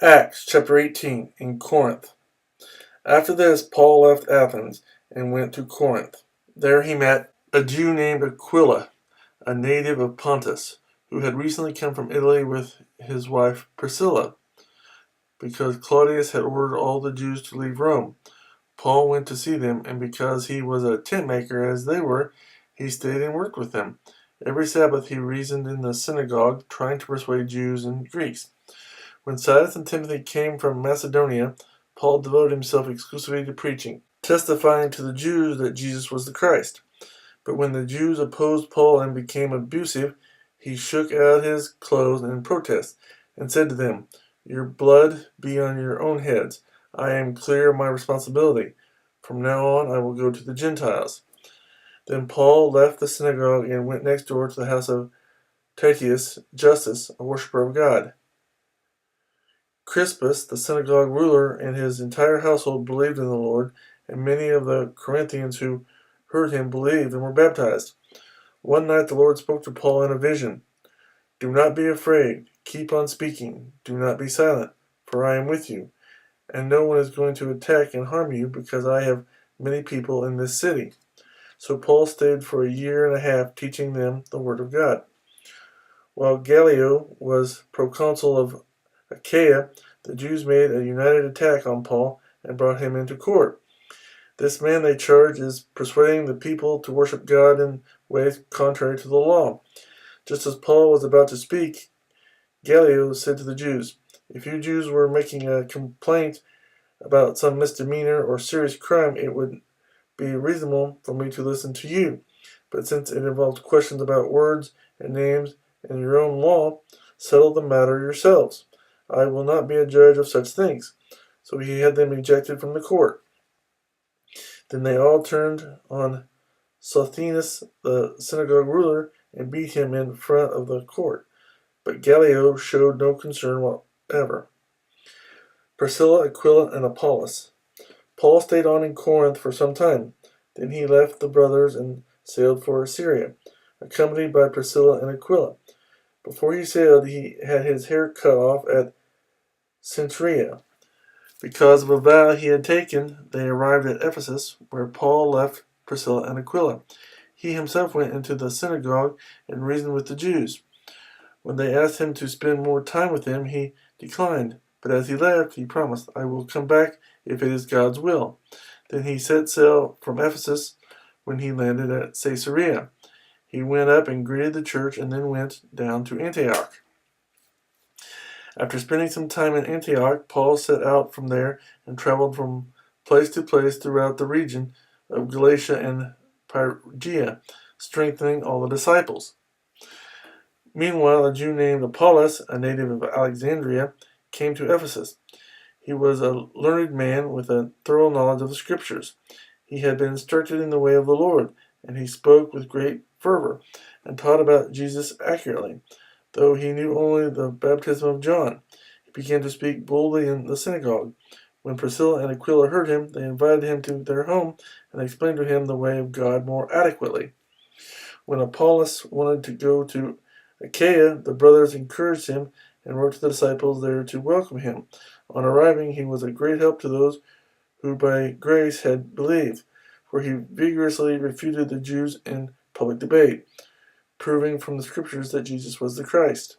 Acts chapter 18 in Corinth. After this, Paul left Athens and went to Corinth. There he met a Jew named Aquila, a native of Pontus, who had recently come from Italy with his wife Priscilla, because Claudius had ordered all the Jews to leave Rome. Paul went to see them, and because he was a tent maker as they were, he stayed and worked with them. Every Sabbath he reasoned in the synagogue, trying to persuade Jews and Greeks. When Silas and Timothy came from Macedonia, Paul devoted himself exclusively to preaching, testifying to the Jews that Jesus was the Christ. But when the Jews opposed Paul and became abusive, he shook out his clothes in protest and said to them, "Your blood be on your own heads. I am clear of my responsibility. From now on I will go to the Gentiles." Then Paul left the synagogue and went next door to the house of Titius Justus, a worshiper of God. Crispus, the synagogue ruler, and his entire household believed in the Lord, and many of the Corinthians who heard him believed and were baptized. One night the Lord spoke to Paul in a vision. "Do not be afraid. Keep on speaking. Do not be silent, for I am with you, and no one is going to attack and harm you, because I have many people in this city." So Paul stayed for a year and a half, teaching them the word of God. While Gallio was proconsul of Achaia, the Jews made a united attack on Paul and brought him into court. This man, they charge, is persuading the people to worship God in ways contrary to the law. Just as Paul was about to speak, Gallio said to the Jews, "If you Jews were making a complaint about some misdemeanor or serious crime, it would be reasonable for me to listen to you. But since it involves questions about words and names and your own law, settle the matter yourselves. I will not be a judge of such things." So he had them ejected from the court. Then they all turned on Sosthenes, the synagogue ruler, and beat him in front of the court. But Gallio showed no concern whatever. Priscilla, Aquila, and Apollos. Paul stayed on in Corinth for some time. Then he left the brothers and sailed for Syria, accompanied by Priscilla and Aquila. Before he sailed, he had his hair cut off at Cenchrea. Because of a vow he had taken, they arrived at Ephesus, where Paul left Priscilla and Aquila. He himself went into the synagogue and reasoned with the Jews. When they asked him to spend more time with them, he declined. But as he left, he promised, "I will come back if it is God's will." Then he set sail from Ephesus. When he landed at Caesarea, he went up and greeted the church and then went down to Antioch. After spending some time in Antioch, Paul set out from there and traveled from place to place throughout the region of Galatia and Phrygia, strengthening all the disciples. Meanwhile, a Jew named Apollos, a native of Alexandria, came to Ephesus. He was a learned man with a thorough knowledge of the Scriptures. He had been instructed in the way of the Lord, and he spoke with great fervor and taught about Jesus accurately. Though he knew only the baptism of John, he began to speak boldly in the synagogue. When Priscilla and Aquila heard him, they invited him to their home and explained to him the way of God more adequately. When Apollos wanted to go to Achaia, the brothers encouraged him and wrote to the disciples there to welcome him. On arriving, he was a great help to those who by grace had believed, for he vigorously refuted the Jews in public debate, proving from the Scriptures that Jesus was the Christ.